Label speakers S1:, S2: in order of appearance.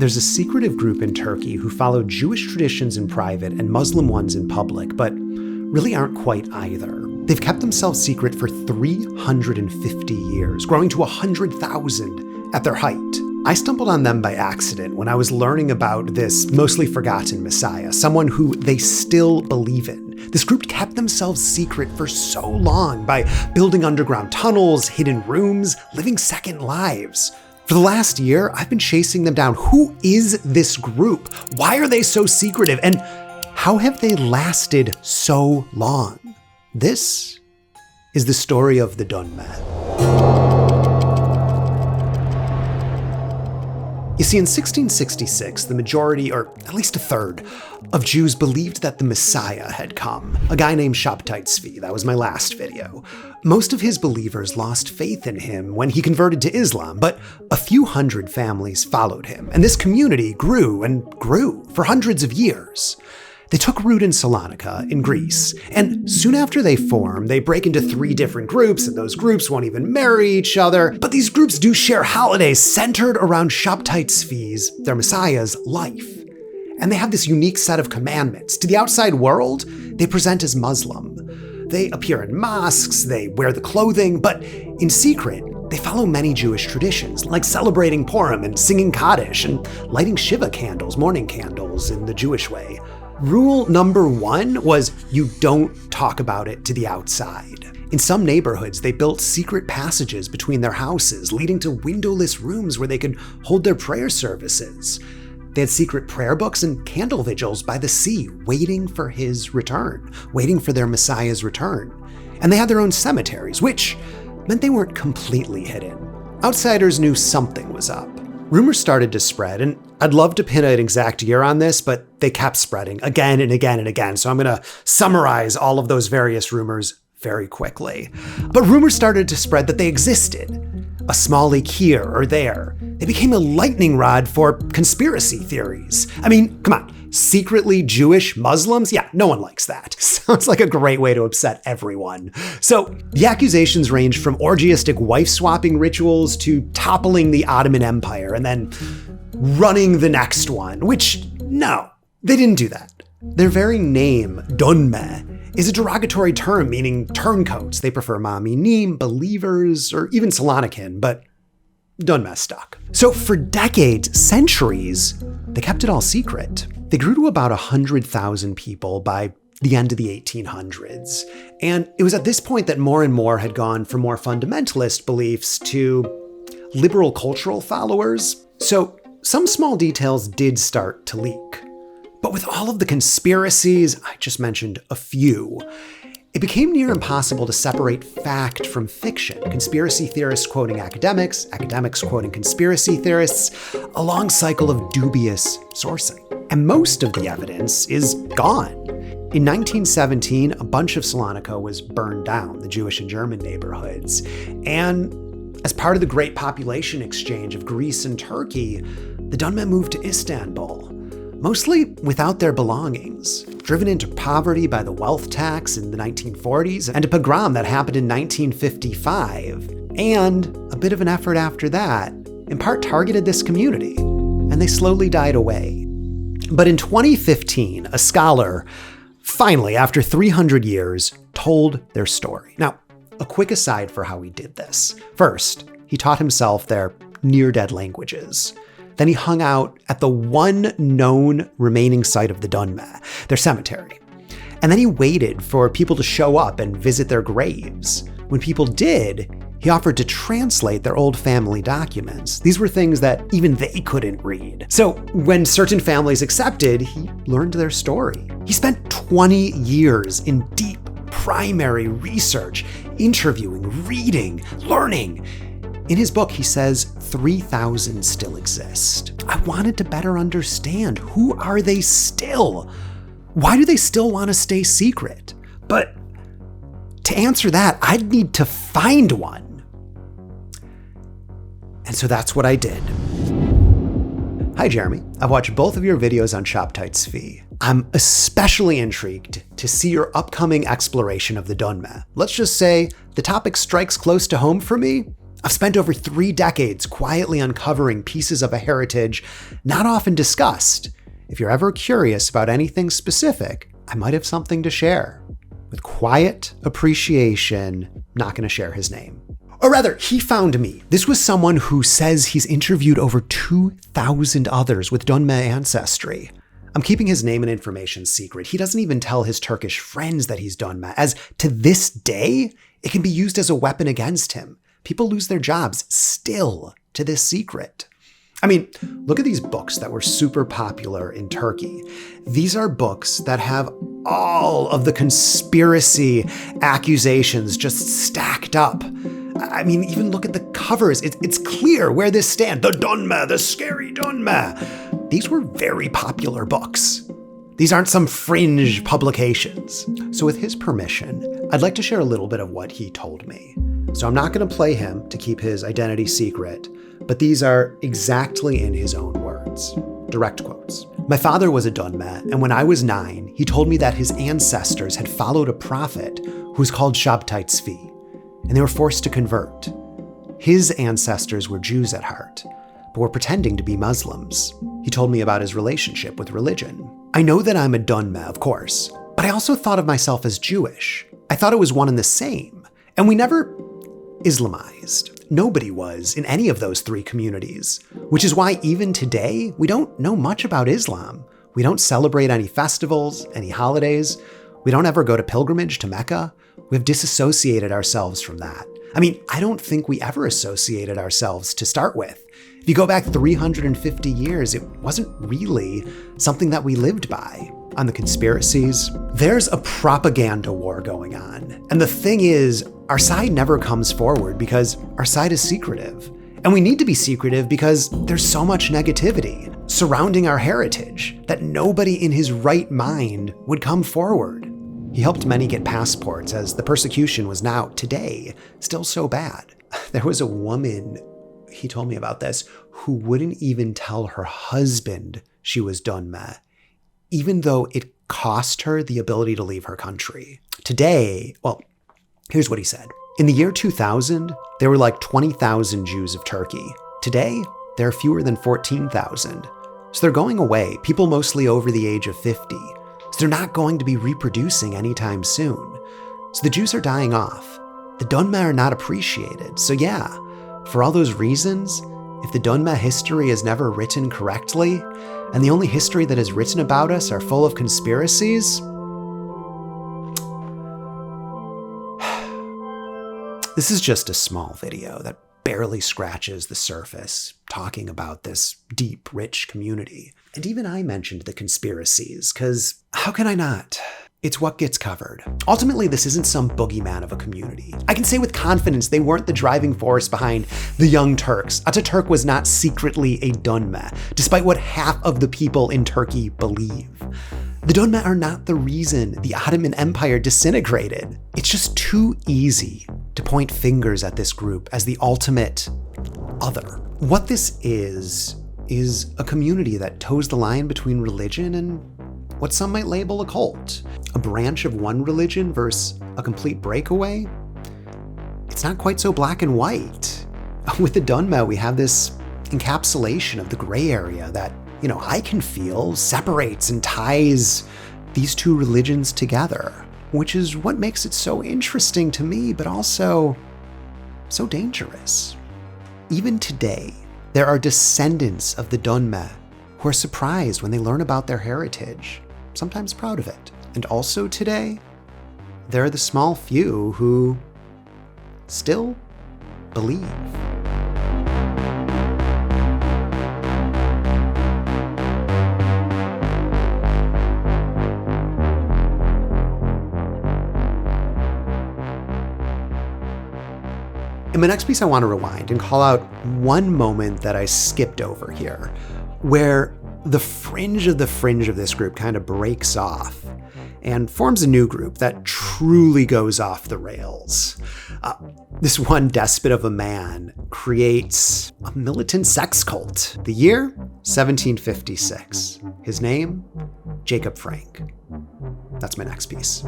S1: there's a secretive group in Turkey who follow Jewish traditions in private and Muslim ones in public, but really aren't quite either. They've kept themselves secret for 350 years, growing to 100,000 at their height. I stumbled on them by accident when I was learning about this mostly forgotten Messiah, someone who they still believe in. This group kept themselves secret for so long by building underground tunnels, hidden rooms, living second lives. For the last year, I've been chasing them down. Who is this group? Why are they so secretive? And how have they lasted so long? This is the story of the Dönme. You see, in 1666, the majority, or at least a third, of Jews believed that the Messiah had come, a guy named Shabtai Tzvi. That was my last video. Most of his believers lost faith in him when he converted to Islam, but a few hundred families followed him, and this community grew and grew for hundreds of years. They took root in Salonika, in Greece, and soon after they form, they break into 3 different groups, and those groups won't even marry each other. But these groups do share holidays centered around Shabtai Tzvi's, their Messiah's, life. And they have this unique set of commandments. To the outside world, they present as Muslim. They appear in mosques, they wear the clothing, but in secret, they follow many Jewish traditions, like celebrating Purim and singing Kaddish and lighting Shiva candles, morning candles, in the Jewish way. Rule number 1 was you don't talk about it to the outside. In some neighborhoods, they built secret passages between their houses, leading to windowless rooms where they could hold their prayer services. They had secret prayer books and candle vigils by the sea, waiting for his return, waiting for their Messiah's return. And they had their own cemeteries, which meant they weren't completely hidden. Outsiders knew something was up. Rumors started to spread, and I'd love to pin an exact year on this, but they kept spreading again and again and again. So I'm going to summarize all of those various rumors very quickly. But rumors started to spread that they existed. A small leak here or there. They became a lightning rod for conspiracy theories. I mean, come on, secretly Jewish Muslims? Yeah, no one likes that. Sounds like a great way to upset everyone. So the accusations ranged from orgiastic wife-swapping rituals to toppling the Ottoman Empire and then running the next one, which, no, they didn't do that. Their very name, Dönme, is a derogatory term meaning turncoats. They prefer ma'aminim, believers, or even Salonican, but Dönme stuck. So for decades, centuries, they kept it all secret. They grew to about 100,000 people by the end of the 1800s. And it was at this point that more and more had gone from more fundamentalist beliefs to liberal cultural followers. So some small details did start to leak. But with all of the conspiracies, I just mentioned a few, it became near impossible to separate fact from fiction. Conspiracy theorists quoting academics, academics quoting conspiracy theorists, a long cycle of dubious sourcing. And most of the evidence is gone. In 1917, a bunch of Salonika was burned down, the Jewish and German neighborhoods. And as part of the great population exchange of Greece and Turkey, the Dönme moved to Istanbul, mostly without their belongings, driven into poverty by the wealth tax in the 1940s and a pogrom that happened in 1955, and a bit of an effort after that, in part targeted this community, and they slowly died away. But in 2015, a scholar, finally, after 300 years, told their story. Now, a quick aside for how he did this. First, he taught himself their near-dead languages. Then he hung out at the one known remaining site of the Dönme, their cemetery. And then he waited for people to show up and visit their graves. When people did, he offered to translate their old family documents. These were things that even they couldn't read. So when certain families accepted, he learned their story. He spent 20 years in deep primary research, interviewing, reading, learning. In his book, he says 3,000 still exist. I wanted to better understand, who are they still? Why do they still want to stay secret? But to answer that, I'd need to find one. And so that's what I did. Hi, Jeremy. I've watched both of your videos on Shabtai Tzvi. I'm especially intrigued to see your upcoming exploration of the Dönme. Let's just say the topic strikes close to home for me. I've spent over 3 decades quietly uncovering pieces of a heritage not often discussed. If you're ever curious about anything specific, I might have something to share. With quiet appreciation, not going to share his name. Or rather, he found me. This was someone who says he's interviewed over 2,000 others with Dunme ancestry. I'm keeping his name and information secret. He doesn't even tell his Turkish friends that he's Dunme, as to this day, it can be used as a weapon against him. People lose their jobs still to this secret. I mean, look at these books that were super popular in Turkey. These are books that have all of the conspiracy accusations just stacked up. I mean, even look at the covers. It's clear where this stands. The Dunme, the scary Dunme. These were very popular books. These aren't some fringe publications. So with his permission, I'd like to share a little bit of what he told me. So I'm not going to play him to keep his identity secret, but these are exactly in his own words. Direct quotes. My father was a Dunme, and when I was 9, he told me that his ancestors had followed a prophet who was called Shabtai Tzvi, and they were forced to convert. His ancestors were Jews at heart, but were pretending to be Muslims. He told me about his relationship with religion. I know that I'm a Dunme, of course, but I also thought of myself as Jewish. I thought it was one and the same, and we never Islamized. Nobody was in any of those 3 communities, which is why even today, we don't know much about Islam. We don't celebrate any festivals, any holidays. We don't ever go to pilgrimage to Mecca. We've disassociated ourselves from that. I mean, I don't think we ever associated ourselves to start with. If you go back 350 years, it wasn't really something that we lived by. On the conspiracies, there's a propaganda war going on. And the thing is, our side never comes forward because our side is secretive. And we need to be secretive because there's so much negativity surrounding our heritage that nobody in his right mind would come forward. He helped many get passports as the persecution was now, today, still so bad. There was a woman, he told me about this, who wouldn't even tell her husband she was Dunme, even though it cost her the ability to leave her country. Today, well, here's what he said. In the year 2000, there were like 20,000 Jews of Turkey. Today, there are fewer than 14,000. So they're going away, people mostly over the age of 50. So they're not going to be reproducing anytime soon. So the Jews are dying off. The Dunme are not appreciated. So yeah, for all those reasons, if the Dunme history is never written correctly, and the only history that is written about us are full of conspiracies, this is just a small video that barely scratches the surface, talking about this deep, rich community. And even I mentioned the conspiracies, because how can I not? It's what gets covered. Ultimately, this isn't some boogeyman of a community. I can say with confidence they weren't the driving force behind the Young Turks. Ataturk was not secretly a Dunme, despite what half of the people in Turkey believe. The Dunme are not the reason the Ottoman Empire disintegrated. It's just too easy to point fingers at this group as the ultimate other. What this is a community that toes the line between religion and what some might label a cult. A branch of one religion versus a complete breakaway? It's not quite so black and white. With the Dunme, we have this encapsulation of the gray area that, I can feel separates and ties these 2 religions together, which is what makes it so interesting to me, but also so dangerous. Even today, there are descendants of the Dunme who are surprised when they learn about their heritage, sometimes proud of it. And also today, there are the small few who still believe. In my next piece, I want to rewind and call out one moment that I skipped over here, where the fringe of this group kind of breaks off and forms a new group that truly goes off the rails. This one despot of a man creates a militant sex cult. The year, 1756. His name, Jacob Frank. That's my next piece.